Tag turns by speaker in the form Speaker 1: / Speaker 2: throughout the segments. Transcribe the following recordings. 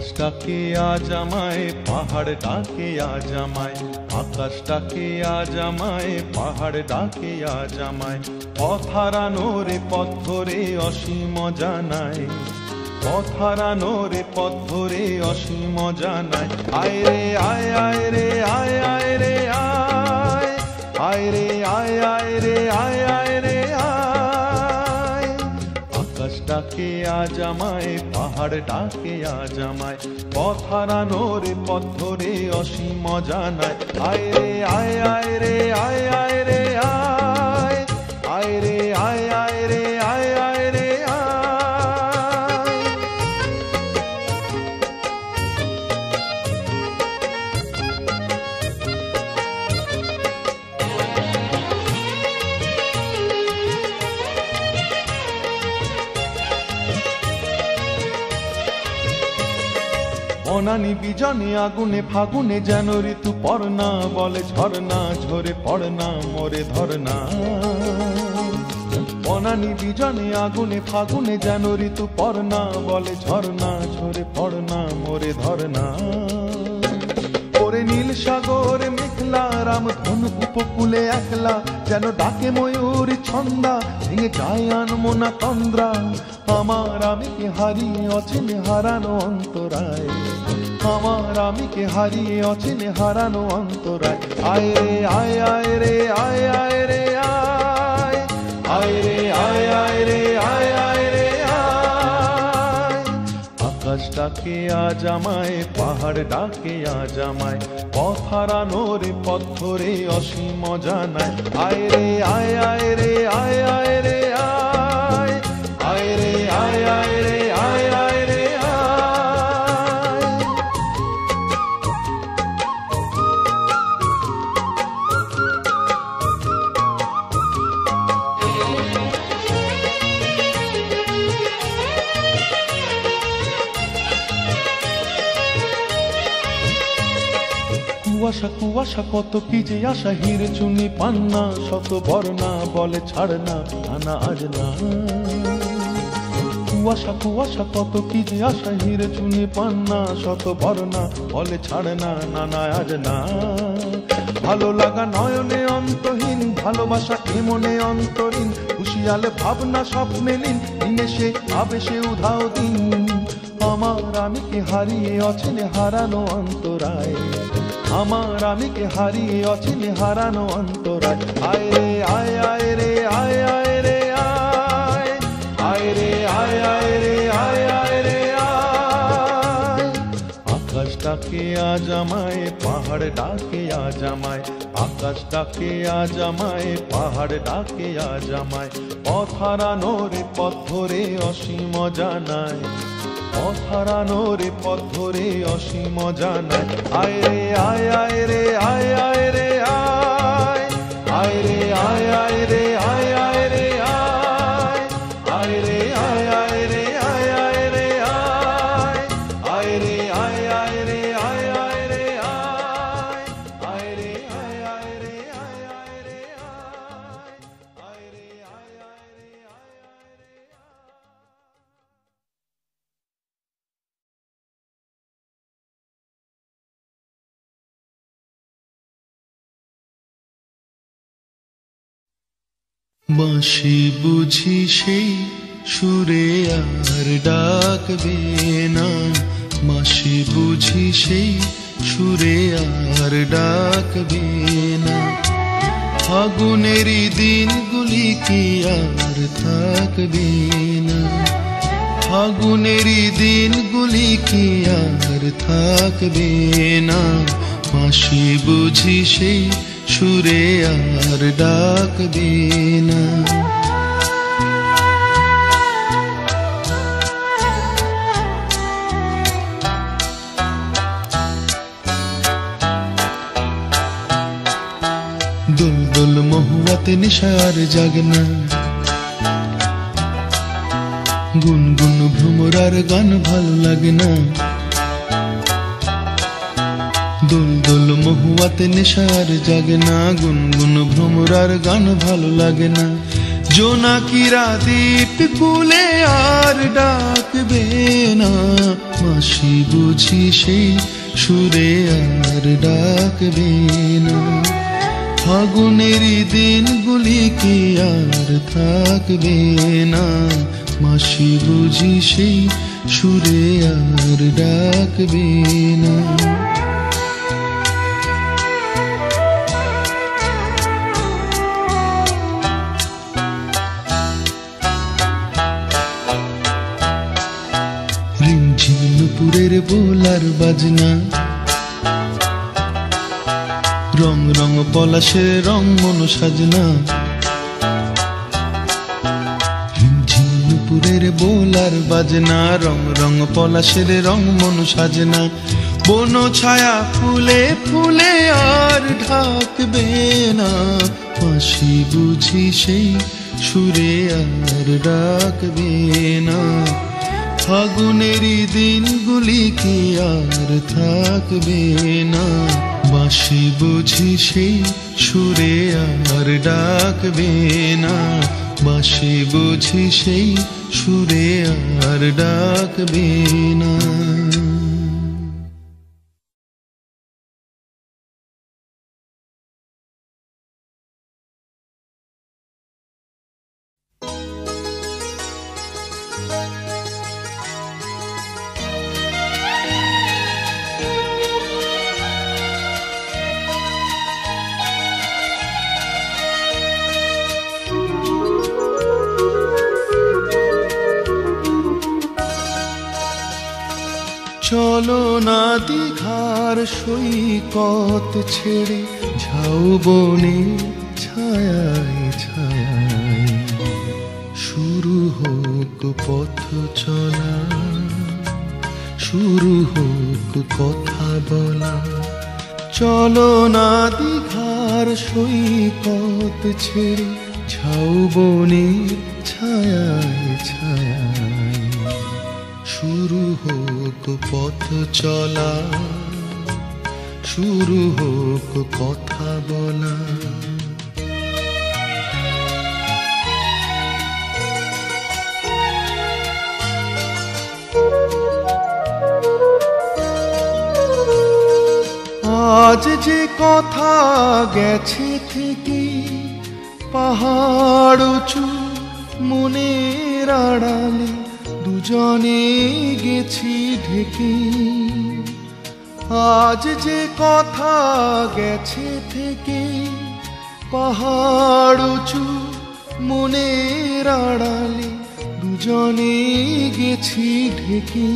Speaker 1: আকাশটাকে আজ আমায় পাহাড় ডাকে আজ আমায়, আকাশটাকে আজ আমায় পাহাড় ডাকে আজ আমায়। পথ হারানো রে পথ ধরে অসীম জানায়, পথ হারানো রে পথ ধরে অসীম জানায়। আয় রে আয় আয় রে আয় আয় রে আয়, আয় রে আয় আয় রে আয় আয় রে আয়। আকাশটাকে আজ আমায় পাহাড় ডাকে আজ আমায়, পথ হারানো রে পথ ধরে অসীম জানায়। আয় রে আয় আয় রে আয় আয় রে আয়, আয় রে আয় আয় রে আয় আয় রে আয়। অনানি বিজনে আগুনে ফাগুনে যেন ঋতু পড়না, বলে ঝরনা ঝরে পড়না মোরে ধরনা। অনানি বিজনে আগুনে ফাগুনে যেন ঋতু পড়না, বলে ঝরনা ঝরে পড়না মোরে ধরনা। ওরে নীল সাগর মেঘলা রামধনু উপকূলে একলা, যেন ডাকে ময়ূর ছন্দা ভেঙে যায় আনমনা তন্দ্রা। আমার আমিকে হারিয়ে অচিনে হারানো অন্তরায়, আমার আমিকে হারিয়ে অচিনে হারানো অন্তরায়। আয় রে আয় আয় রে আয় আয় রে আয়, আয় রে আয় আয় রে আয় আয় রে আয়। আকাশটাকে আজ আমায় পাহাড় ডাকে আজ আমায়, পথ হারানো রে পথ ধরে অসীম জানায়। আয় রে আয় আয় রে আয় আয় রে আয়, আয় রে আয় আয় রে আয় আয় রে আয়। কুয়াশা কুয়াশা কত কি যে আশা, হিরে চুনি পান্না শত বর্ণা, বলে ছাড় না আনা আজ না। কুয়াশা কুয়াশা কত কি যে আশা, হিরে চুনি পান্না শত বর্ণা, বলে ছাড় না নানা আজ না। ভালো লাগা নয়নে অন্তহীন, ভালোবাসা এমনে অন্তরীণ, খুশিয়ালে ভাবনা স্বপ্নে লীন, নিমেষে আবেশে উধাও দিন। আমার আমিকে হারিয়ে অচিনে হারানো অন্তরায়, আমার আমিকে হারিয়ে অচিনে হারানো অন্তরায়। আয় রে আয় আয় রে আয় আয় রে আয়, আয় রে আয় আয় রে আয় আয় রে আয়। আকাশটাকে আজ আমায় পাহাড় ডাকে আজ আমায়, আকাশটাকে আজ আমায় পাহাড় ডাকে আজ আমায়। পথ হারানো রে পথ ধরে অসীম জানায়, পথ হারানো রে পথ ধরে অসীম জানায়। আয় রে আয় আয় রে আয় আয় রে আয়, আয় রে আয় আয় রে আয় আয় রে আয়, আয় রে আয় আয় রে আয় আয় রে আয়, আয় রে আয় আয় রে আয় আয় রে আয়, আয় রে আয় আয় রে আয় আয় রে আয়, আয় রে আয় আয় রে আয় আয় রে আয়।
Speaker 2: বাঁশি বুঝি সেই সুরে আর ডাকবে না, বাঁশি বুঝি সেই সুরে আর ডাকবে না। ফাগুনেরই দিনগুলি কি আর থাকবে না, ফাগুনেরই দিনগুলি কি আর থাকবে না। বাঁশি বুঝি সেই সুরে আর ডাকবে না। দুলদুল মহুয়াতে নিশার জাগনা, গুনগুন ভ্রমরার গান ভালো লাগে না। দুলদুল মহুয়াতে নেশার জাগে না, গুনগুন ভ্রমরার গান ভালো লাগে না। জোনাকিরা দীপ কুলে আর ডাকবে না, মাসি বুঝি সেই সুরে আর ডাকবে না। ফাগুনেরই দিনগুলি কি আর থাকবে না, মাসি বুঝি সেই সুরে আর ডাকবে না। রিমঝিম নুপুরের বোলার বাজনা, রং রং পলাশের রং মন সাজনা। রিমঝিম নুপুরের বোলার বাজনা, রং রং পলাশের রং মন সাজনা। বন ছায়া ফুলে ফুলে আর ঢাকবে না, মাসি বুঝি সেই সুরে আর ডাকবে না। ফাগুনেরই দিনগুলি কি আর থাকবে না, বাঁশি বুঝি সেই সুরে আর ডাকবে না। বাঁশি বুঝি সেই সুরে আর ডাকবে না। চলো না দীঘার সৈকত ছেড়ে, ঝাউ বনে ছায়ায় ছায়ায় শুরু হোক পথ চলা, শুরু হোক কথা বলা। চলো না দীঘার সৈকত ছেড়ে, ঝাউ বনে ছায়ায় ছায়ায় শুরু হোক পথ চলা, শুরু হোক কথা বলা। আজ যে কথা গেছে থেকে, পাহাড় উঁচু মনের আড়ালে দুজনে গেছি ঢেকে। আজ যে কথা গেছে থেকে, পাহাড় উঁচু মনের আড়ালে দুজনে গেছি ঢেকে।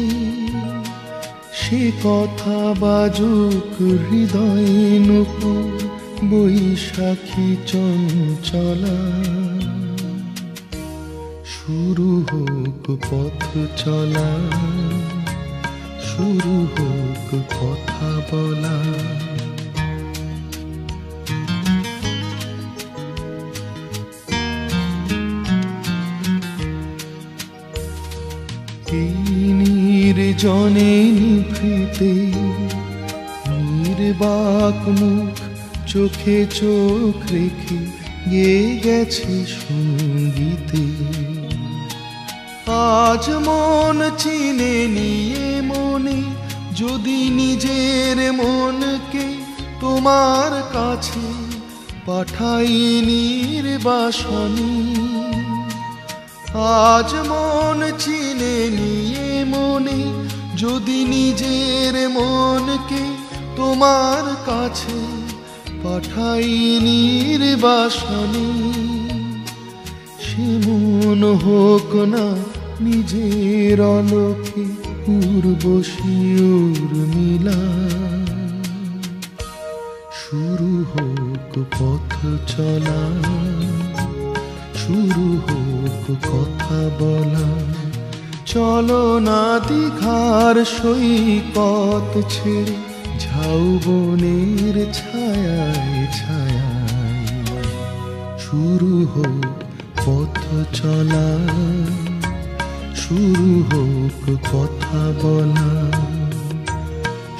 Speaker 2: সে কথা বাজুক হৃদয়ে নূপুর বৈশাখী চঞ্চলা, শুরু হোক পথ চলা, শুরু হোক কথা বলা। এই নির্জনে নিভৃতে নির্বাক মুখ চোখে চোখ রেখে গেয়ে গেছে সঙ্গীতে। আজ মন চিনে নিয়ে মনে, যদি নিজের মনকে তোমার কাছে পাঠাই নির্বাসনে। আজ মন চিনে নিয়ে মনে, যদি নিজের মনকে তোমার কাছে পাঠাই নির্বাসনে। সে মন হোক না নিজের অলোকে উর্বশী উর্মিলা, শুরু হোক পথ চলা, শুরু হোক কথা বলা। চলো না দীঘার সৈকত ছেড়ে, ঝাউ বনের ছায়ায় ছায়ায় শুরু হোক পথ চলা, শুরু হোক কথা বলা।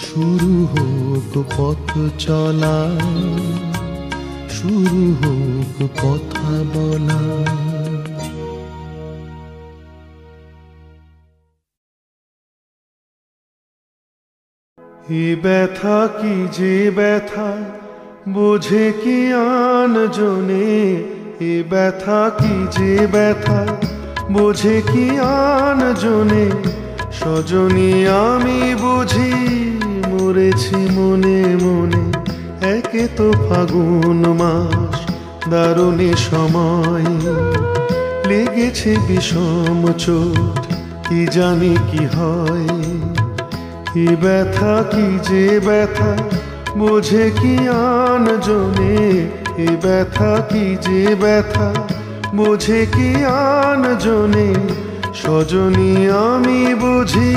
Speaker 2: শুরু হোক পথ চলা, শুরু হোক কথা বলা।
Speaker 1: এ ব্যথা কি যে ব্যথা বোঝে কি আন জনে, এ ব্যথা কি যে ব্যথা বোঝে কি আন জনে। সজনী আমি বুঝি মরেছি মনে মনে, একে তো ফাগুন মাস দারুণে সময়, লেগেছে বিষম চোট কি জানি কি হয়। এ ব্যথা কি যে ব্যথা বোঝে কি আন জনে, এ ব্যথা কি যে ব্যথা বোঝে কি আন জনে। সজনী আমি বুঝি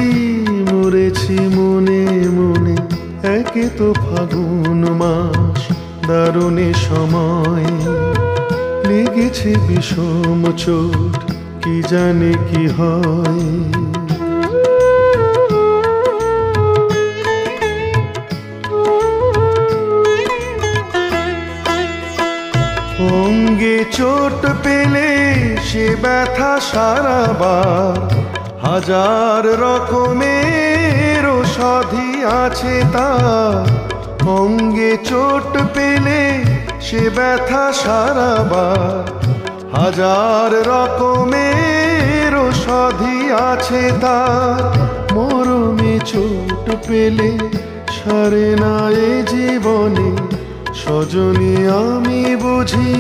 Speaker 1: মরেছি মনে মনে, একে তো ফাগুন মাস দারুণে সময়, লেগেছে বিষম চোট কি জানে কি হয়। অঙ্গে চোট পেলে সে ব্যথা সারাবার, হাজার রকমের ঔষধি আছে তার। অঙ্গে চোট পেলে সে ব্যথা সারাবার, হাজার রকমের ঔষধি আছে তার। মরমে চোট পেলে সারে না এ জীবনে, সজনী আমি বুঝি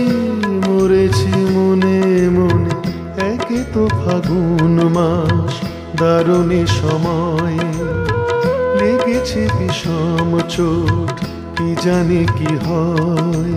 Speaker 1: মরেছি মনে মনে, একে তো ফাগুন মাস দারুণে সময়, লেগেছে বিষম চোট কি জানি কি হয়।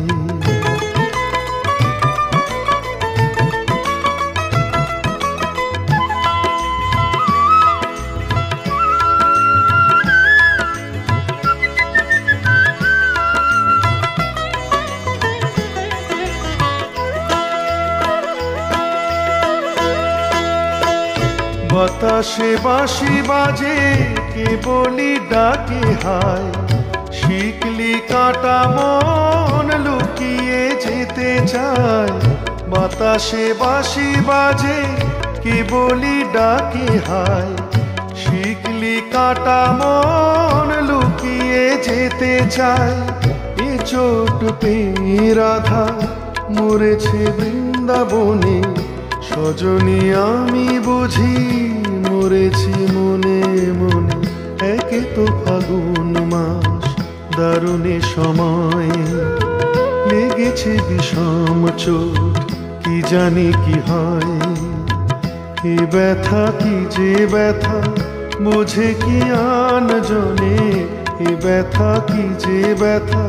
Speaker 1: বাতাসে বাঁশি বাজে কে বলি ডাকে হায়, শিকলি কাটা মন লুকিয়ে যেতে চায়। বাতাসে বাঁশি বাজে কে বলি ডাকে হায়, শিকলি কাটা মন লুকিয়ে যেতে চায়। এ চোট পেয়ে রাধা মরেছে বৃন্দাবনে, সজনী আমি বুঝি মরেছি মনে মনে, একে তো ফাগুন মাস দারুণে সময়, লেগেছে বিষম চোট কি জানি কি হয়। এ ব্যথা কি যে ব্যথা বোঝে কি আন জনে, এ ব্যথা কি যে ব্যথা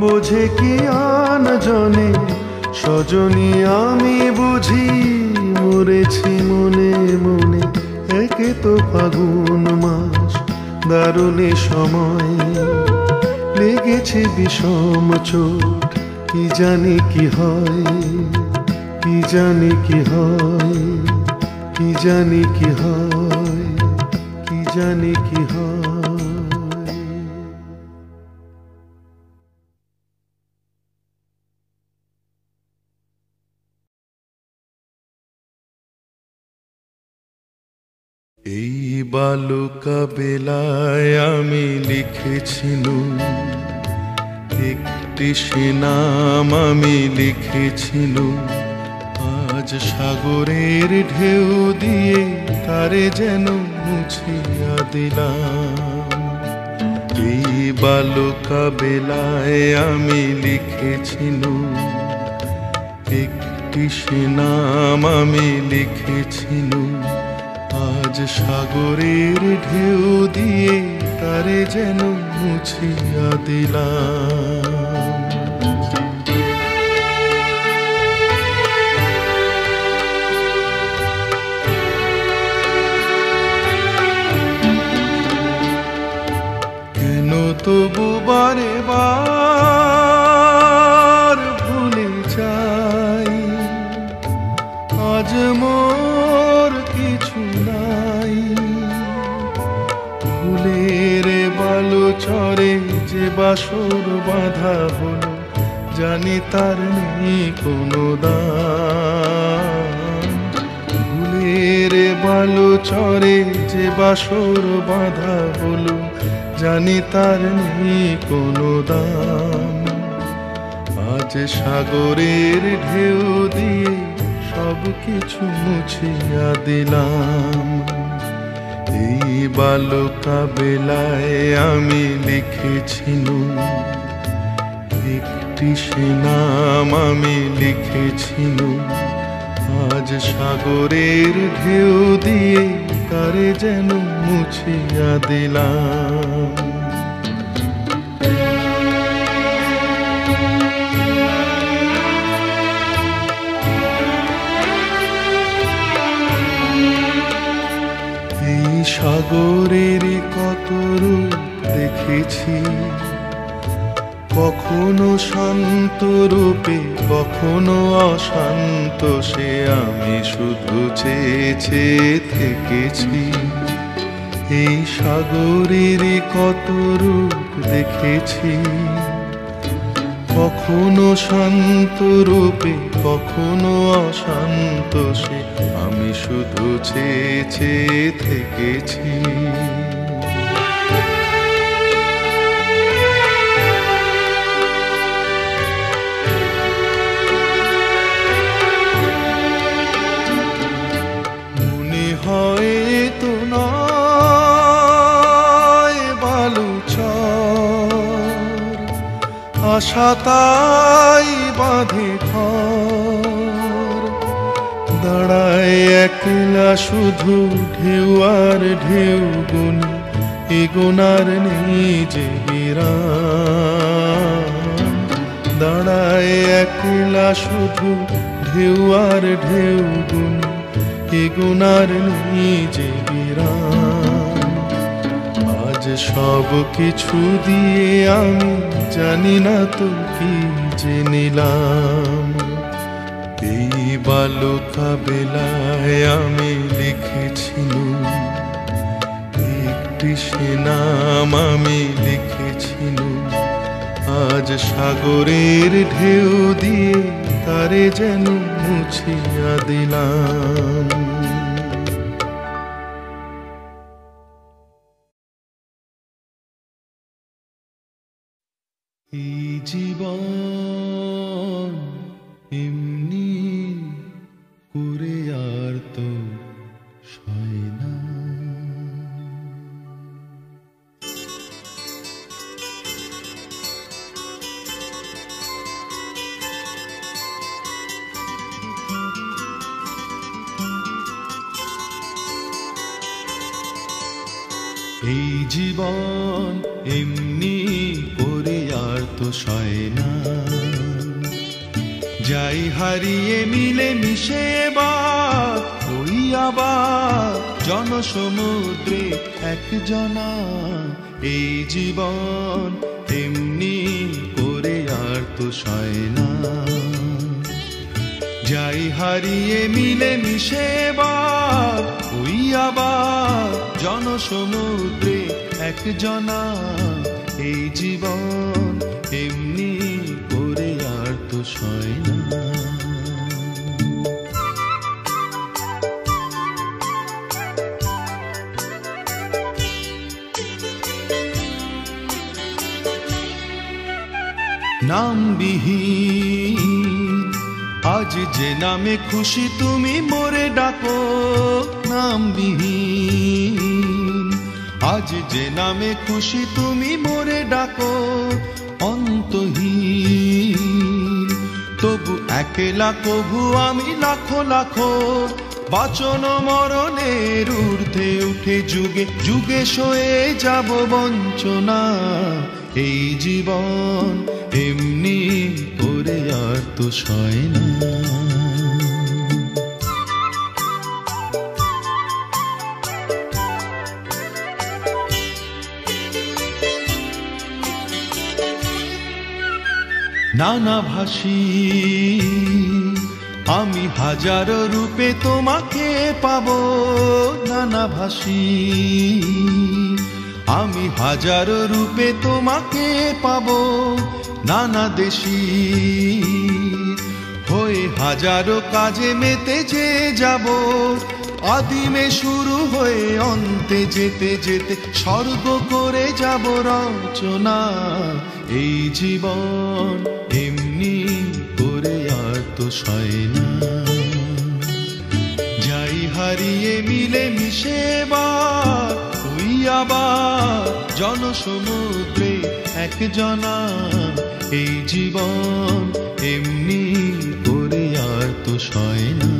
Speaker 1: বোঝে কি আন জনে। সজনী আমি বুঝি মরেছি মনে মনে, একে তো ফাগুন মাস দারুণে সময়, লেগেছে বিষম চোট কি জানি কি হয়। কি জানি কি হয়, কি জানি কি হয়, কি জানি কি হয়। এই বালুকা বেলায় আমি লিখেছিলুম একটি সে নাম, আমি লিখেছিলুম আজ সাগরের ঢেউ দিয়ে তারে যেন মুছিয়া দিলাম। এই বালুকা বেলায় আমি লিখেছিলুম একটি সে নাম, আমি লিখেছিলুম আজ সাগরের ঢেউ দিয়ে তারে যেন মুছিয়া দিলাম। কেন তবু বারে বার ভুলে যাই, আজ মোর কিছু নাই। ভুলের বালু চরে যে বাসর বাঁধা হলো, জানি তার নেই কোনো দাম। ভুলের বালু চরে যে বাসর বাঁধা হলো,
Speaker 2: জানি তার নেই কোনো দাম। আজ সাগরের ঢেউ দিয়ে সব কিছু মুছিয়া দিলাম। এই বালুকা বেলায় আমি লিখেছিলুম একটি সে নাম, আমি লিখেছিলুম। আজ সাগরের ঢেউ দিয়ে তারে যেন মুছিয়া দিলাম। এই সাগরের কত রূপ দেখেছি, কখনো শান্ত রূপে কখনো অশান্ত, সে আমি শুধু চেয়ে চেয়ে থেকেছি। এই সাগরের কত রূপ দেখেছি, কখনো শান্ত রূপে কখনো অশান্ত, সে আমি শুধু চেয়ে চেয়ে থেকেছি। মনে হয়তো নয় বালুচর, আশা তাই বাঁধে ঘর। দাঁড়ায় একলা শুধু ঢেউ আর ঢেউ গুনি, এ গোনার নেই যে বিরাম। দাঁড়ায় একলা শুধু ঢেউ আর ঢেউ গুনি, এ গোনার নেই যে বিরাম। আজ সব কিছু দিয়ে আমি জানি না তো কি যে নিলাম। এই বালুকা বেলায় আমি লিখেছিলুম একটি সে নাম, আমি লিখেছিলুম। আজ সাগরের ঢেউ দিয়ে তারে যেন মুছিয়া দিলাম। এই জীবন এমনি করে আর তো সয় না। এই জীবন এমনি করে আর তো সয় না। যাই হারিয়ে মিলে মিশে এবার ওই আবার জনসমুদ্রে একজনা। এই জীবন এমনি করে আর তো সয় না। যাই হারিয়ে মিলে মিশে এবার ওই আবার জনসমুদ্রে একজনা। এই জীবন এমনি করে আর তো সয় না। নামবিহীন আজ যে নামে খুশি তুমি মোরে ডাকো। নামবিহীন আজ যে নামে খুশি তুমি মোরে ডাকো। অন্তহীন তবু একলা কভু আমি লাখো লাখো। বাঁচন মরণের ঊর্ধ্বে উঠে যুগে যুগে সয়ে যাব বঞ্চনা। এই জীবন এমনি করে আর তো সয় না। নানাভাষী আমি হাজারো রূপে তোমাকে পাবো। নানাভাষী আমি হাজারো রূপে তোমাকে পাবো। নানা দেশী হয়ে হাজারো কাজে মেতে যে যাব। আদিমে শুরু হয়ে অন্তে যেতে যেতে স্বর্গ করে যাব রচনা। এই জীবন এমনি করে আর তো সয় না। যাই হারিয়ে মিলে মিশে ওই আবার জনসমুদ্রে একজনা। এই জীবন এমনি করে আর তো সয় না।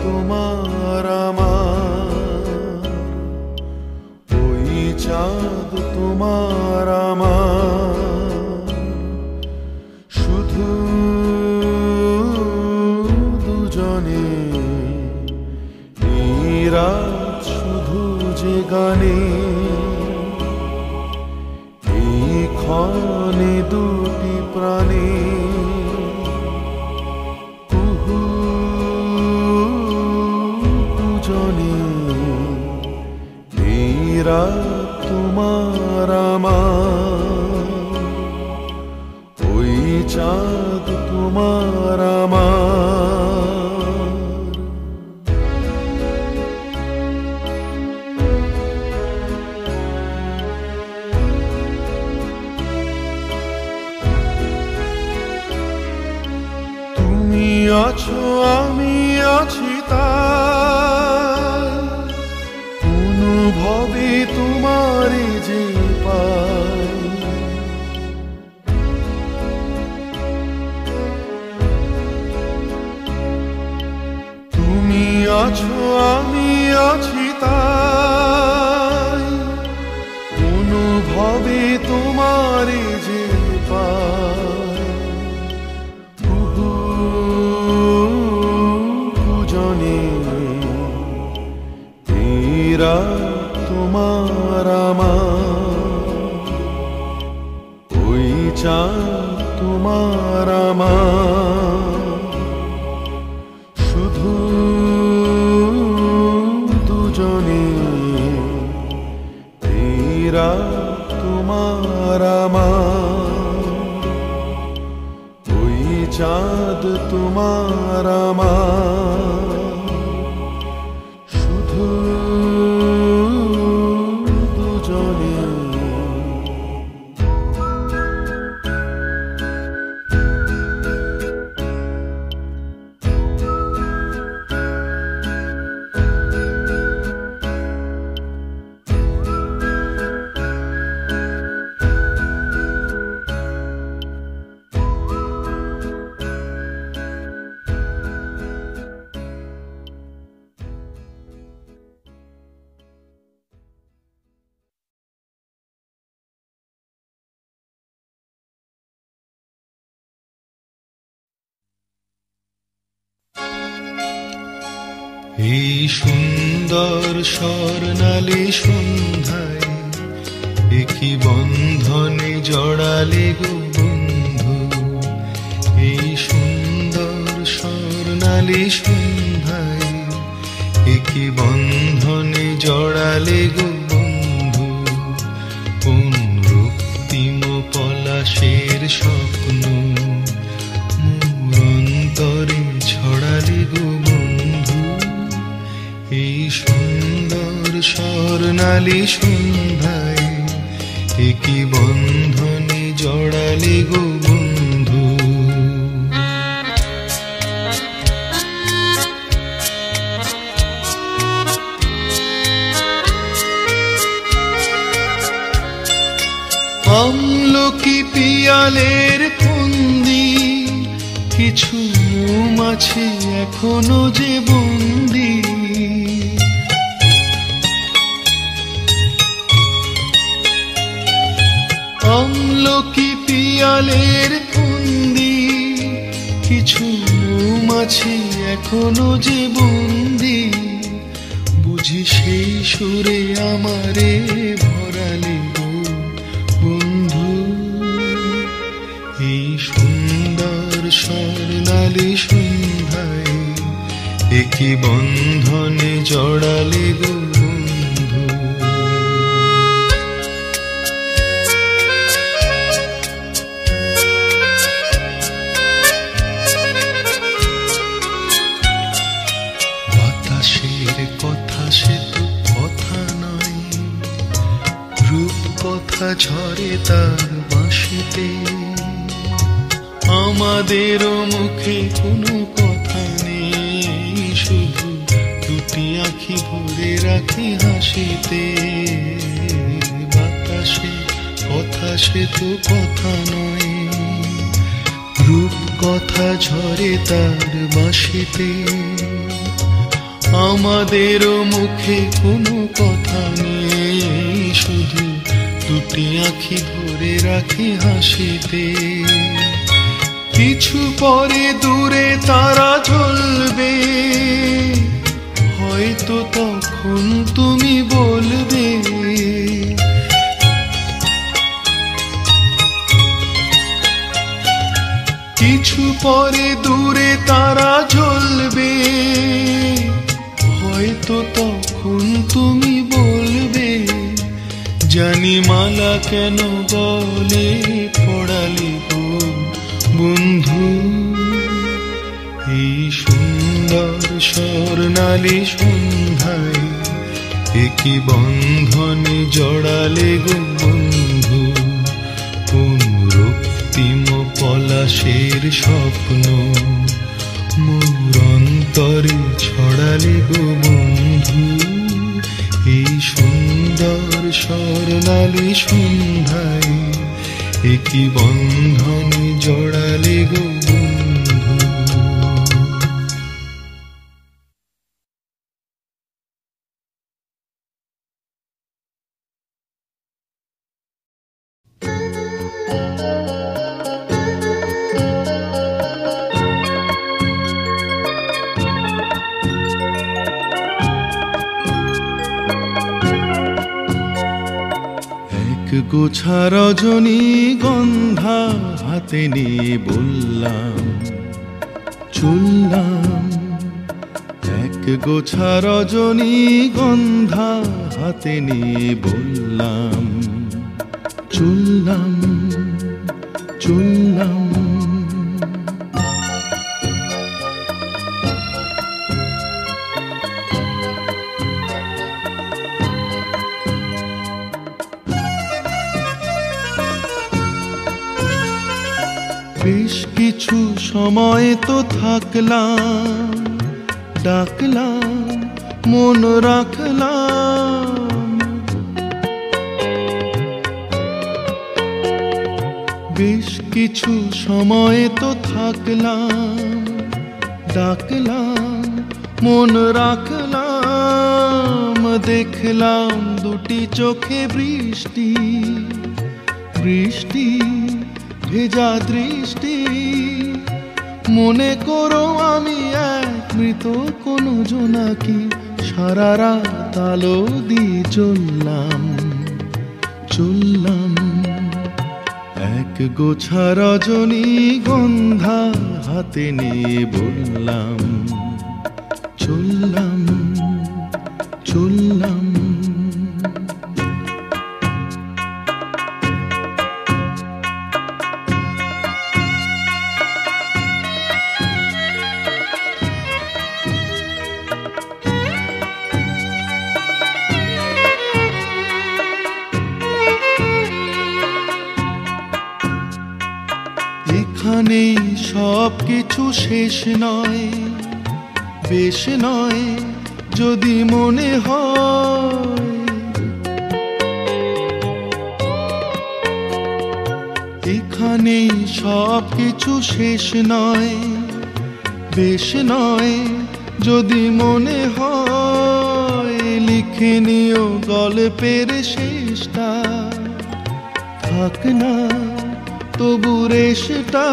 Speaker 2: তোমার আমার, ওই চাঁদ তোমার আমার, শুধু দুজনে এই রাত শুধু যে গানে, এই ক্ষণে দুটি প্রাণে তোমার আমার, ওই চাঁদ তোমার আমার। তুমি আছো আমি আছি তাই অনুভবে তোমারে যে পাই। তুমি আছো আমি আছি তাই অনুভবে তোমারে যে পাই। দুজনে এরা তোমার আমার, ওই চাঁদ তোমার আমার, শুধু দুজনে এরা তোমার আমার, ওই চাঁদ তোমার আমার, শুধু দুজনে। এই সুন্দর স্বর্ণালী সন্ধ্যায় একই বন্ধনে জড়ালে গো বন্ধু। এই সুন্দর স্বর্ণালী সন্ধ্যায় একই বন্ধনে জড়ালে গো বন্ধু। কোন রক্তিম পলাশের স্বপ্ন মোর অন্তরে ছড়ালে গো বন্ধু। এই সুন্দর স্বর্ণালী সন্ধ্যায় একই বন্ধনে জড়ালে গো বন্ধু। আমলকি পিয়ালের ফন্দি কিছু মৌমাছি এখনো যে বন্দি। আমলকি পিয়ালের ফন্দি কিছু মৌমাছি এখনো যে বন্দি। বুঝি সেই সুরে আমারে ভরালে গো বন্ধু। এই সুন্দর স্বর্ণালী সন্ধ্যায় একই বন্ধনে জড়ালে গো বন্ধু। বাতাসের কথা সে তো কথা নয়, রূপ কথা ঝরে তার বাঁশিতে। আমাদেরও মুখে কোনো কথা নেই, শুধু দুটি আঁখি ভরে রাখি হাসিতে। বাতাসে কথা সে তো কথা নয়, রূপ কথা ঝরে তার বাঁশিতে। আমাদেরও মুখে কোনো কথা নেই, শুধু দুটি আঁখি ভরে রাখি হাসিতে। কিছু পরে দূরে তারা জ্বলবে, হয়তো তখন তুমি বলবে কিছু পরে দূরে তারা জ্বলবে, হয়তো তখন তুমি বলবে জানি মালা কেন গলে পড়ালি গো বন্ধু। এই সুন্দর স্বর্ণালী সন্ধ্যায় একই বন্ধনে জড়ালে গো বন্ধু। কোন রক্তিম পলাশের স্বপ্ন মোর অন্তরে ছড়ালে গো বন্ধু। এই সুন্দর স্বর্ণালী সন্ধ্যায় একই বন্ধনে জড়ালে গো বন্ধু। গোছা রজনী গন্ধা হাতে নিয়ে বললাম চললাম। এক গোছা রজনী গন্ধা হাতে নিয়ে বললাম চললাম চললাম। বেশ কিছু সময় তো থাকলাম, ডাকলাম মন রাখলাম। বেশ কিছু সময় তো থাকলাম, ডাকলাম মন রাখলাম। দেখলাম দুটি চোখে বৃষ্টি বৃষ্টি ভেজা দৃষ্টি। মনে করো আমি এক মৃত কোন জোনাকি, সারা রাত আলো দিয়ে চললাম চললাম। এক গোছা রজনী গন্ধা হাতে নিয়ে বললাম চললাম চললাম। এখানেই সব কিছু শেষ নয়, বেশ নয় যদি মনে হয়। এখানেই সব কিছু শেষ নয়, বেশ নয় যদি মনে হয়। লিখে নিও গল্পের শেষটা, থাক না তবু রেশটা।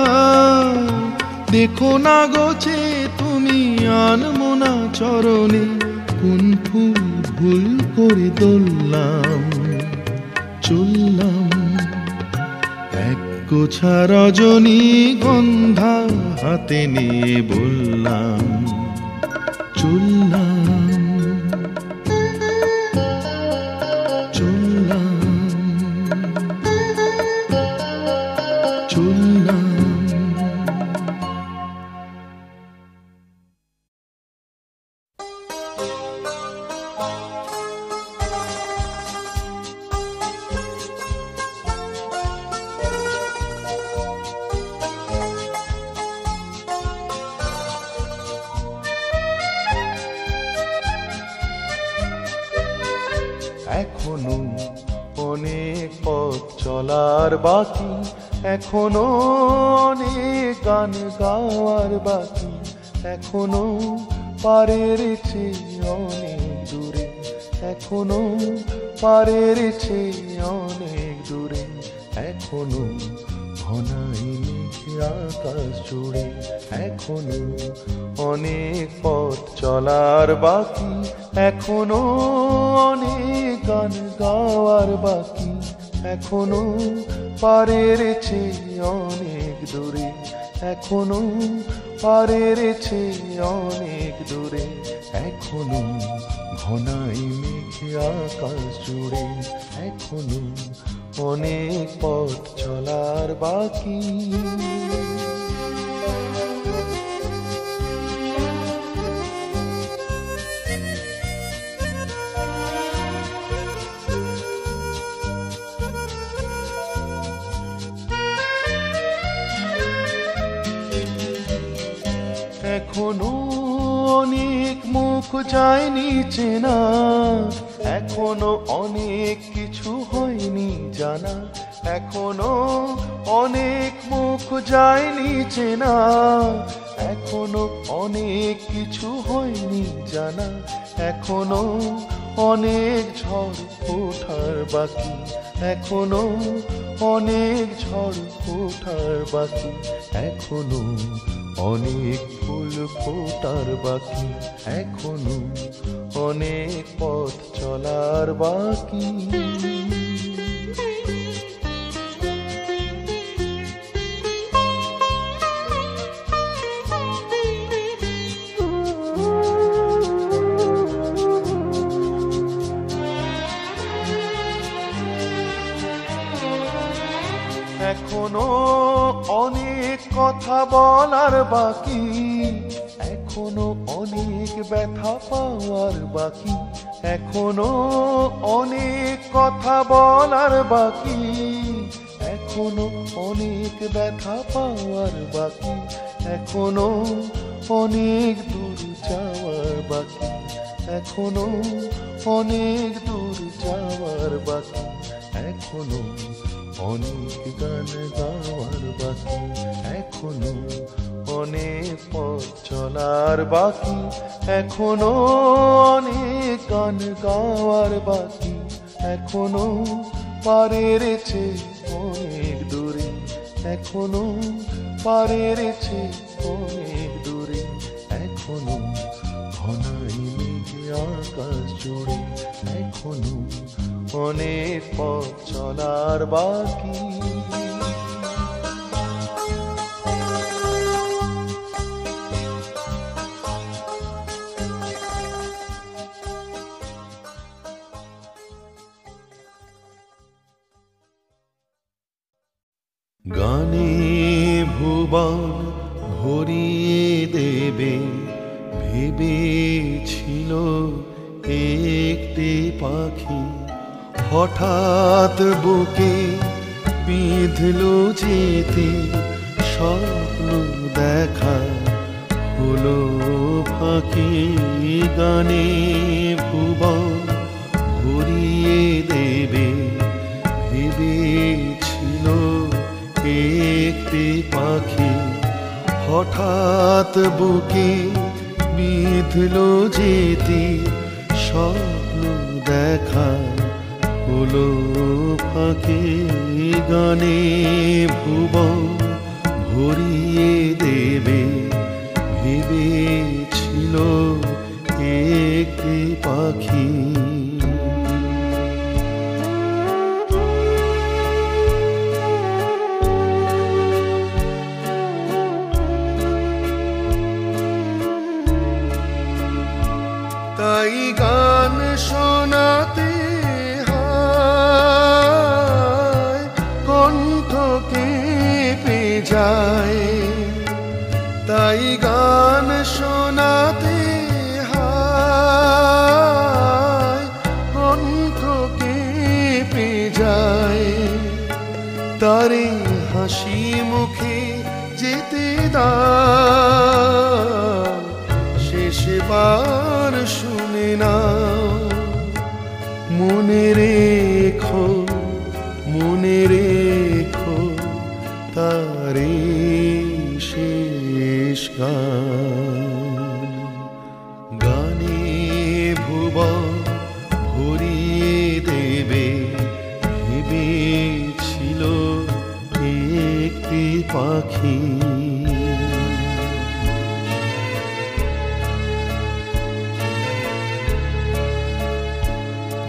Speaker 2: দেখো না গোছে তুমি আনমনা চরণে, কোন ফুল ভুল করে দোললাম চললাম। এক গোছা রজনী গন্ধা হাতে নিয়ে বললাম চললাম চললাম চললাম।
Speaker 1: এখনো অনেক পথ চলার বাকি, এখনো অনেক গান গাওয়ার বাকি। এখনো পারের চেয়ে অনেক দূরে, এখনো পারের চেয়ে অনেক দূরে। এখনো ঘনাই মেঘে আকাশ জুড়ে, এখনো অনেক পথ চলার বাকি। এখনো অনেক গান গাওয়ার বাকি, এখনো পারের চেয়ে অনেক দূরে, এখনো পারের চেয়ে অনেক দূরে। এখনো ঘনাই মেঘে আকাশ জুড়ে, এখনো অনেক পথ চলার বাকি। এখনো অনেক মুখ যায়নি চেনা, এখনো অনেক কিছু হয়নি জানা। এখনো অনেক মুখ যায়নি চেনা, এখনো অনেক কিছু হয়নি জানা। এখনো অনেক ঝড় ওঠার বাকি, এখনো অনেক ঝড় ওঠার বাকি। এখনো অনেক ফুল ফোটার বাকি, এখনো অনেক পথ চলার বাকি। এখনো অনেক কথা বলার বাকি, এখনো অনেক ব্যথা পাওয়ার বাকি। এখনো অনেক কথা বলার বাকি, এখনো অনেক ব্যথা পাওয়ার বাকি। এখনো অনেক দূর যাওয়ার বাকি, এখনো অনেক দূর যাওয়ার বাকি। এখনো অনেক গান গাওয়ার বাকি, এখনো অনেক পথ চলার বাকি। এখনো অনেক গান গাওয়ার বাকি, এখনো পারের চেয়ে অনেক দূরে, এখনো পারের চেয়ে অনেক দূরে। এখনো ঘনাই মেঘে আকাশ জুড়ে, এখনো অনেক পথ চলার বাকি।
Speaker 2: গানে ভুবন ভরিয়ে দেবে ভেবেছিল একটি পাখি, হঠাৎ বুকে বিঁধল যেতে স্বপ্ন দেখা হলো ফাঁকি, গানে ভুবন ভরিয়ে দেবে ভেবেছিল একটি পাখি। হঠাৎ বুকে বিঁধল যেতে স্বপ্ন দেখা হলো ফাঁকি, গানে ভুবন ভরিয়ে দেবে ভেবেছিল একটি পাখি। তাই গান শোনাতে হয় কণ্ঠ কেঁপে যায়, তাই গান শোনাতে হয় কণ্ঠ কেঁপে যায়। তারে হাসি মুখে যেতে দাও, শেষবার শুনে নাও। মনে রেখো, মনে রেখো তারে শেষ গান। গানে ভুবন ভরিয়ে দেবে ভেবেছিল একটি পাখি।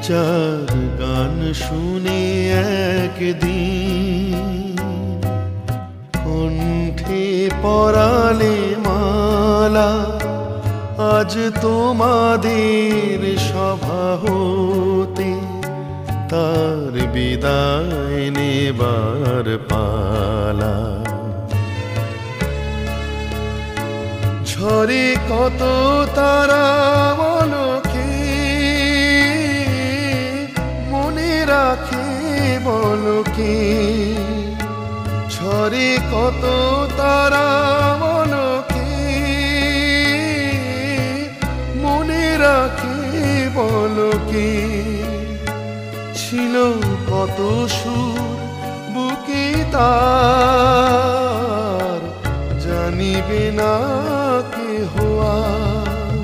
Speaker 2: যার গান শুনে একদিন কণ্ঠে পরালে মালা, আজ তোমাদের সভা হতে তার বিদায় নেবার পালা। ঝরে কত তারা বলকে মনে রাখে বলকে, ঝরে কত তারা বলকে মনে রাখে বলকে। ছিল কত সুর বুকে তার, জানিবে না কেহ আর।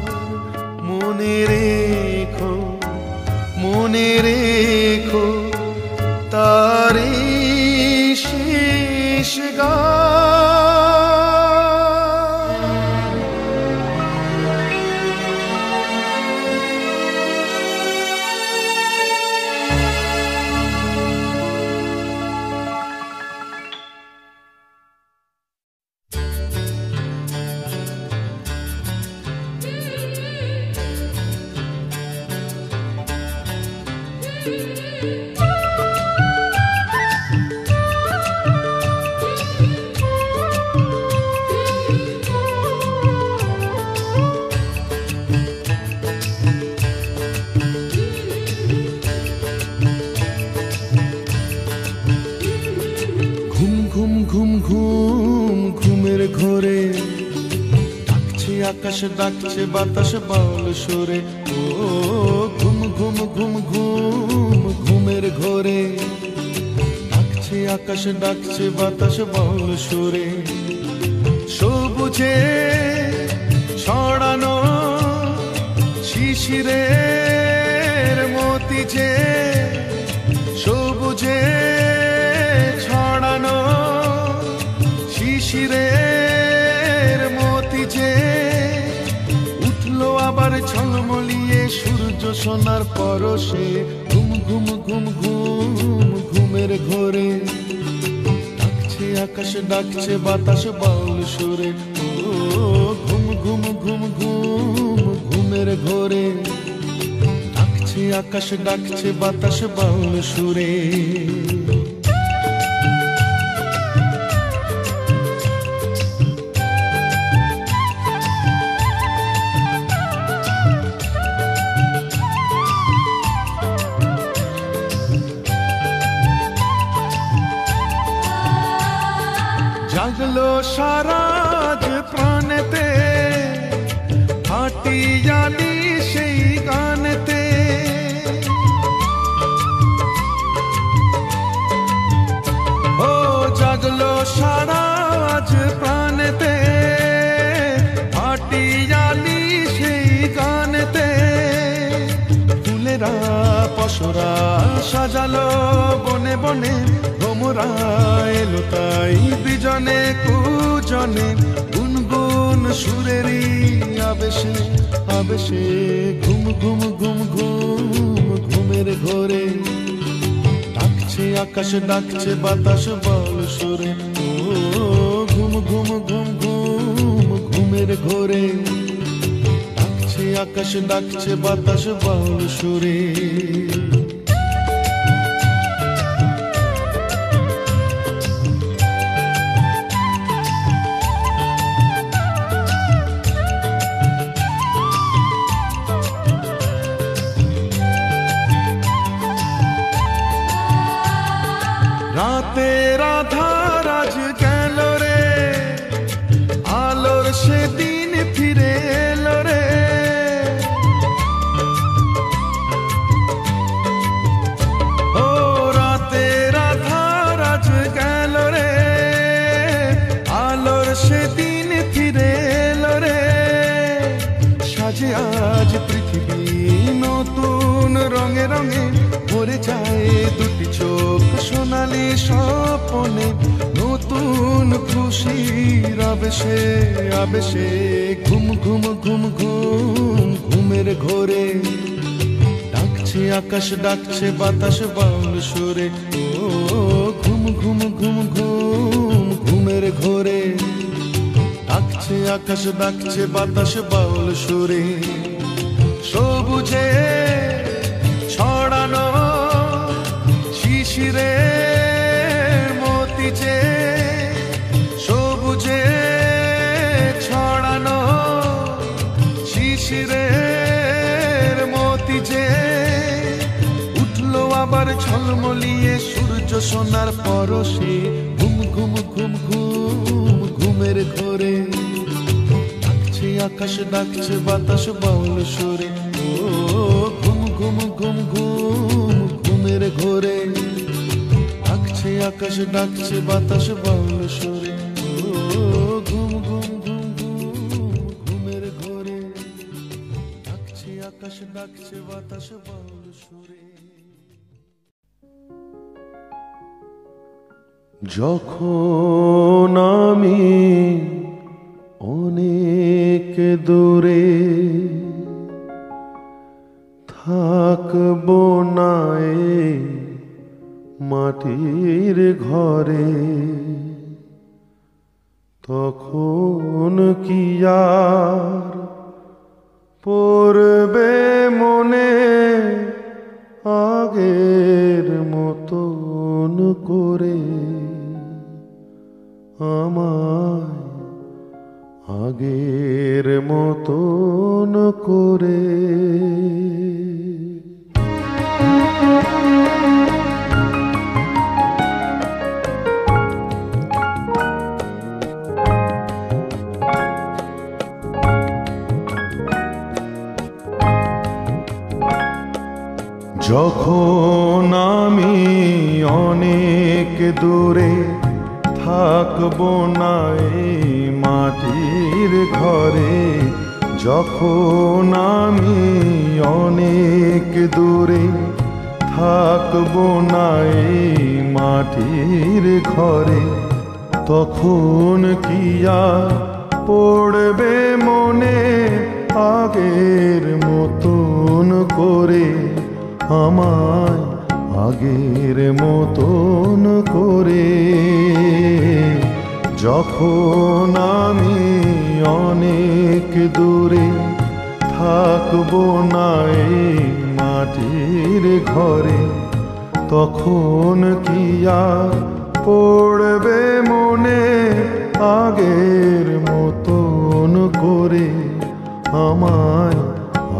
Speaker 2: মনে রেখো, মনে রেখো তারে শেষ গান। ঘুমের ঘোরে ডাকছে আকাশ, ডাকছে বাতাস বাউল সুরে। ও ঘুম ঘুম ঘুম ঘুম ঘুমের ঘোরে ডাকছে আকাশ, ডাকছে বাতাস বাউল সুরে। সবুজে ছড়ানো শিশিরের মতি যে, সবুজে ছড়ানো শিশিরের মতি যে, উঠলো আবার ঝলমলিয়ে সূর্য সোনার পরশে। ঘুম ঘুম ঘুম ঘুম ঘুমের ঘোরে ডাকছে আকাশ, ডাকছে বাতাস বাউল সুরে। ও ঘুম ঘুম ঘুম ঘুম ঘুমের ঘোরে ডাকছে আকাশ, ডাকছে বাতাস বাউল সুরে।
Speaker 1: জাগলো সারাজ প্রাণেতে, হাঁটি জানি সেই গানেতে। ও জাগলো সারাজ প্রাণেতে, হাঁটি জানি সেই গানেতে। ফুলেরা পশরা সাজালো বনে বনে, ভ্রমরা এলো তাই বিজনে কুজনে। গুনগুন সুরেরই আবেশে আবেশে, ঘুম ঘুম ঘুম ঘুম ঘুমের ঘোরে। ডাকছে আকাশ ডাকছে বাতাস বল সুরে, ও ঘুম ঘুম ঘুম ঘুম ঘুমের ঘোরে। ডাকছে আকাশ ডাকছে বাতাস বল সুরে। রাতের আধার আজ গেল রে, আলোর সেদিন ফিরে এলো রে। ও রাতের আধার আজ গেল রে, আলোর সেদিন ফিরে এলো রে। সাজে আজ পৃথিবী নতুন রঙে রঙে, ভরে যায় দুটি চোখ সোনালি স্বপনে। নতুন খুশির আবেশে আবেশে, ঘুম ঘুম ঘুম ঘুম ঘুমের ঘোরে। ডাকছে আকাশ ডাকছে বাতাস বাউল সুরে, ও ঘুম ঘুম ঘুম ঘুম ঘুমের ঘোরে। ডাকছে আকাশ ডাকছে বাতাস বাউল সুরে। সবুজে ছড়ানো শিশিরে মতিছে, সবুজে ছড়ানো শিশিরে মতিছে। উঠলো আবার ঝলমলিয়ে সূর্য সোনার পরশে, ঘুম ঘুম ঘুম ঘুম ঘুমের ঘোরে। ডাকছে আকাশ ডাকছে বাতাস বাউল সুরে, ও ঘুম ঘুম ঘুম ঘুম ঘুমের ঘোরে। ডাকছে আকাশ ডাকছে বাতাস বাউল সুরে, ও ঘুম ঘুম ঘুম ঘুম ঘুমের ঘোরে। ডাকছে আকাশ ডাকছে বাতাস বাউল সুরে। যখন আমি অনেক দূরে থাকবো না এই মাটির ঘরে, তখন কি আর পড়বে মনে আগের মতন করে? আমায় আগের মতন করে। যখন আমি অনেক দূরে থাকবো না এই মাটির ঘরে, যখন আমি অনেক দূরে থাকবো না এই মাটির ঘরে, তখন কি আর পড়বে মনে আগের মতন করে? আমায় আগের মতন করে। যখন আমি অনেক দূরে থাকবো না এই মাটির ঘরে, তখন কি আর পড়বে মনে আগের মতন করে? আমায়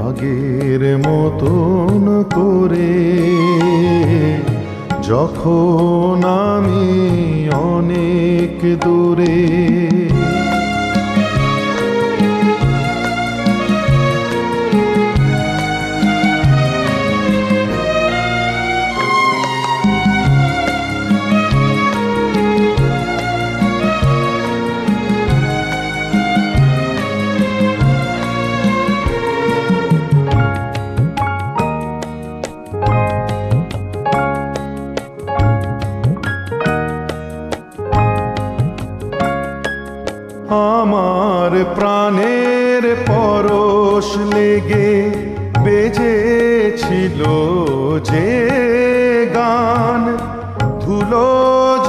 Speaker 1: আগের মতন করে। যখন আমি অনেক দূরে। আমার প্রাণের পরশ লেগে বেজেছিল যে গান, ধুলো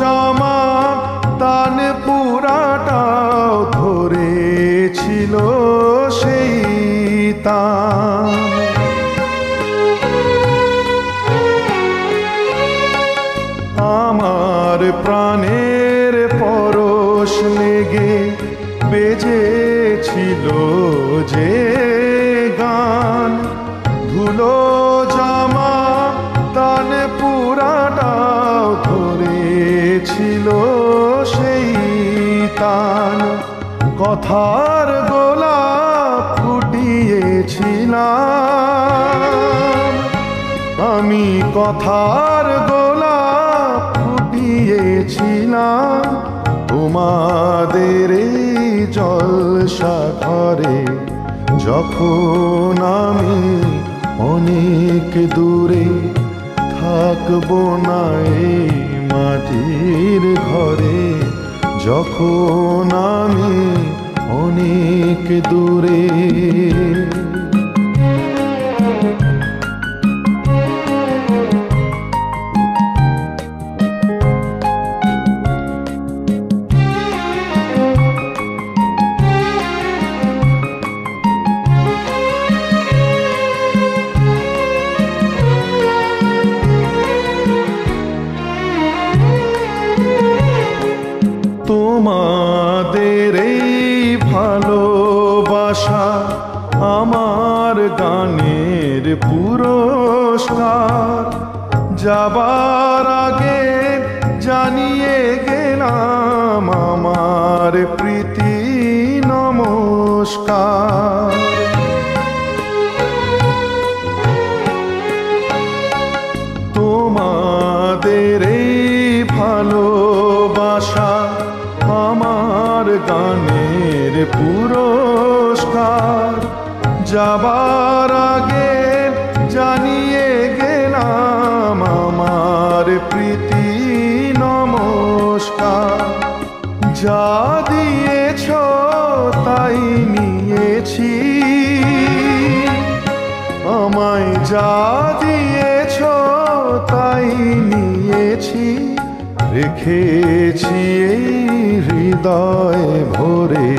Speaker 1: জামা তান পুরাটাও ধরেছিল সেই তান। আমার প্রাণের পরশ লেগে বেজেছিল যে গান, ধুলো জামা তান পুরাটাও ধরেছিল সেই তান। কথার গোলাপ ফুটিয়েছিলাম আমি, কথার গোলাপ ফুটিয়েছিলাম তোমাদের এই জলসা ঘরে। যখন আমি অনেক দূরে থাকবো না এই মাটির ঘরে, যখন আমি অনেক দূরে। তোমাদের এই ভালোবাসা আমার গানের পুরস্কার। যাবার আগে জানিয়ে গেলাম আমার প্রীতি নমস্কার। তোমাদের এই ভালোবাসা আমার গানের পুরস্কার। যাবার আগে জানিয়ে গেলাম আমার প্রীতি নমস্কার। যা দিয়েছ তাই নিয়েছি, আমায় যা দিয়েছ তাই নিয়েছি। রেখেছি এই হৃদয় ভরে,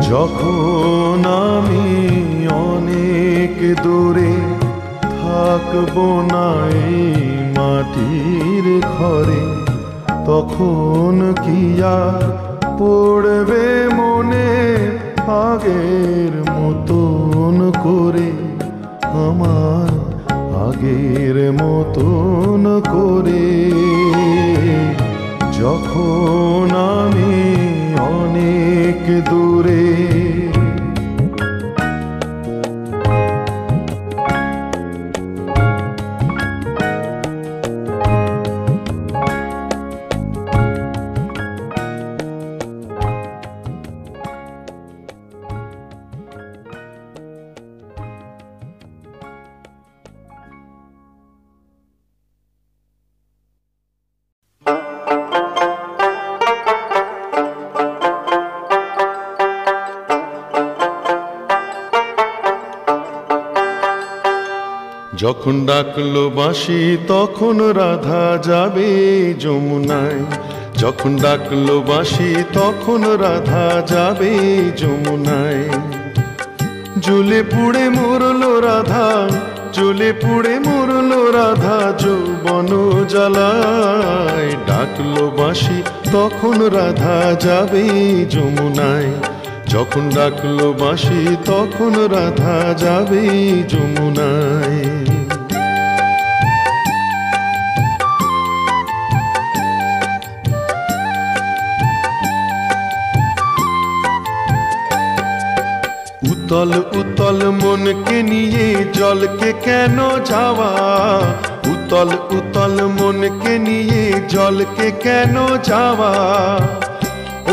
Speaker 1: যখন আমি অনেক দূরে থাকবো না এই মাটির ঘরে। তখন কি আর পড়বে মনে আগের মতন করে, আমার আগের মতন করে। যখন আমি অনেক দূরে। যখন ডাকলো বাঁশি তখন রাধা যাবে যমুনায়। যখন ডাকলো বাঁশি তখন রাধা যাবে যমুনায়। জ্বলে পুড়ে মরলো রাধা, জ্বলে পুড়ে মরলো রাধা যৌবন জ্বালায়। ডাকলো বাঁশি তখন রাধা যাবে যমুনায়। যখন ডাকলো বাঁশি তখন রাধা যাবে যমুনায়।
Speaker 2: উতল উতল মনকে নিয়ে জলকে কেন যাওয়া, উতল উতল মনকে নিয়ে জলকে কেন যাওয়া।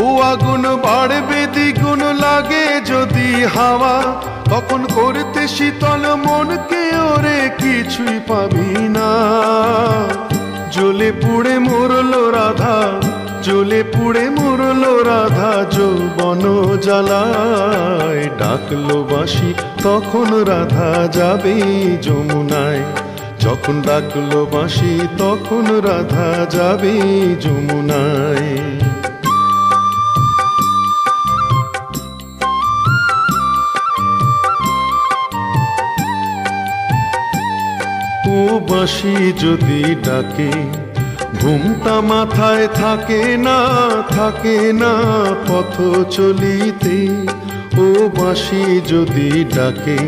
Speaker 2: ও আগুন বাড়বে দ্বিগুণ লাগে যদি হাওয়া, তখন করতে শীতল মনকে ওরে কিছুই পাবি না। জ্বলে পুড়ে মরলো রাধা, জ্বলে পুড়ে মরলো রাধা যৌবন জ্বালায়। ডাকলো বাঁশি তখন রাধা যাবে যমুনায়, যখন ডাকলো বাঁশি তখন রাধা যাবে যমুনায়। ও বাঁশি যদি ডাকে ঘুমটা মাথায় থাকে না, থাকে না পথ চলিতে। ও বাঁশি যদি ডাকে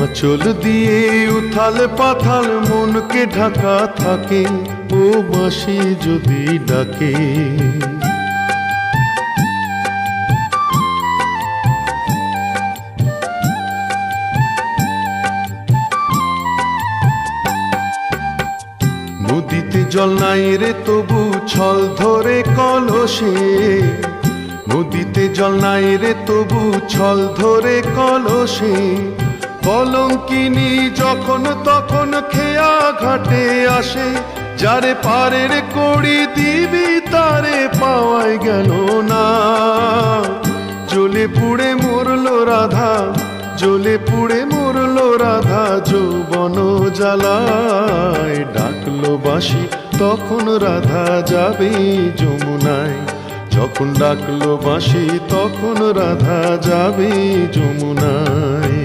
Speaker 2: আঁচল দিয়ে উথাল পাথাল মনকে ঢাকা থাকে। ও বাঁশি যদি ডাকে নদীতে জল নাই রে তবু ছল ধরে কলসে, নদীতে জল নাই রে তবু ছল ধরে কলসে। কলঙ্কিনী যখন তখন খেয়া ঘাটে আসে, যারে পারের কড়ি দিবি তারে পাওয়াই গেল না। জ্বলে পুড়ে মরলো রাধা, জ্বলে পুড়ে মরলো রাধা যৌবন জ্বালায়। ডাকলো বাঁশি তখন রাধা যাবে যমুনায়, যখন ডাকলো বাঁশি তখন রাধা যাবে যমুনায়।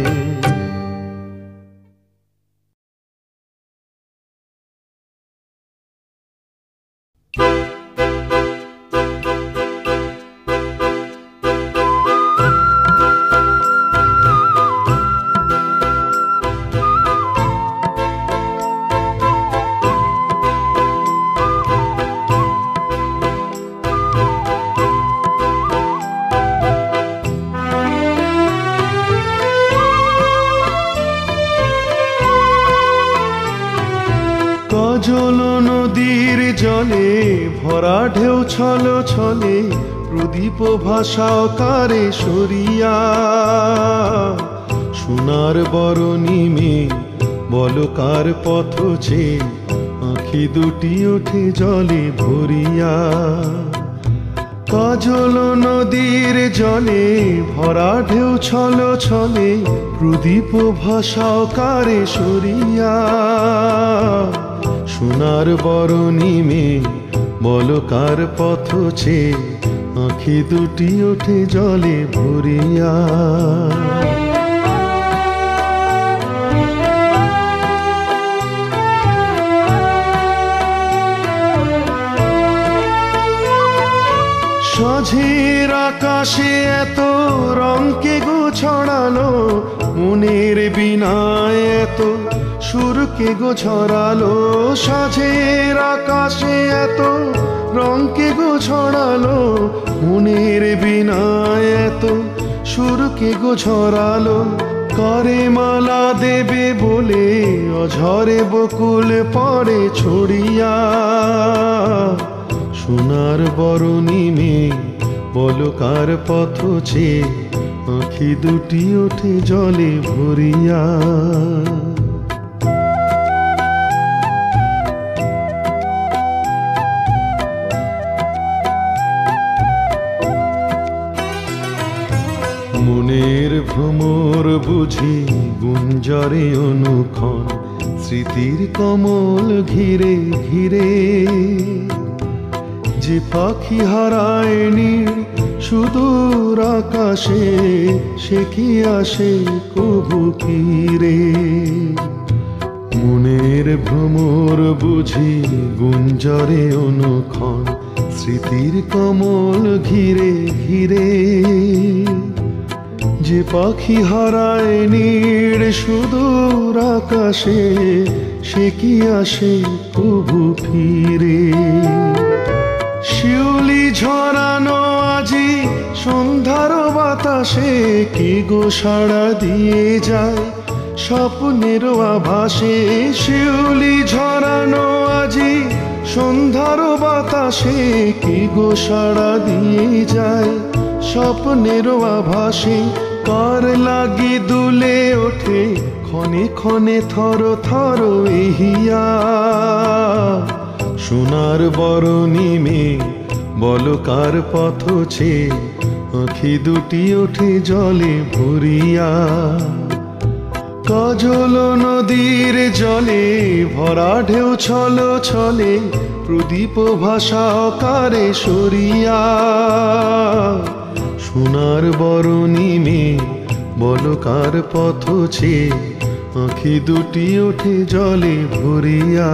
Speaker 2: কাজল নদীর জলে ভরা ঢেউ ছল ছলে, প্রদীপ ভাষাও কারে সরিয়া। সোনার বরণী মেয়ে বলো কার পথ ছে, আঁখি দুটি ওঠে জলে ভরিয়া। কাজল নদীর জলে ভরা ঢেউ ছল ছলে, প্রদীপ ভাষাও কারে সরিয়া। সোনার বরণী মেয়ে বলো কার পথ ছে, আঁখি দুটি ওঠে জলে ভরিয়া। সাঁঝের আকাশে এত রঙকে গো ছড়ালো, মনের বিনায় এত সুরকে গো ছড়ালো। সাঁঝের আকাশে এত রঙকে গো ছড়ালো, মনের বিনায় এত সুরকে গো ছড়ালো। কারে মালা দেবে বলে অঝরে বকুল পড়ে ছড়িয়া। সোনার বরণী মেয়ে বলো কার পথ ছে, আঁখি দুটি ওঠে জলে ভরিয়া। মনের ভ্রমর বুঝি গুঞ্জরে অনুক্ষণ, স্মৃতির কমল ঘিরে ঘিরে। যে পাখি হারায় নীড় সুদূর আকাশে, সে কি আসে কবু ফিরে। মনের ভ্রমর বুঝি গুঞ্জরে অনুক্ষণ, স্মৃতির কমল ঘিরে ঘিরে। যে পাখি হারায় নীড় সুদূর আকাশে, সে কি আসে কবু ফিরে। শিউলি ঝরানো আজি সন্ধ্যার বাতাস বাতাসে কি গো সাড়া দিয়ে যায় স্বপ্নের আভাসে শিউলি ঝরানো আজি সন্ধ্যার বাতাসে কি গো সাড়া দিয়ে যায় স্বপ্নের আভাসে কার লাগি দুলে ওঠে ক্ষণে ক্ষণে থর থর এহিয়া সোনার বরণী মেয়ে বলো কার পথ ছে আঁখি দুটি ওঠে জলে ভরিয়া কাজল নদীর জলে ভরা ঢেউ ছল ছলে প্রদীপ ভাষা অকারে সরিয়া সোনার বরণী মেয়ে বলো কার পথ ছে আঁখি দুটি ওঠে জলে ভরিয়া।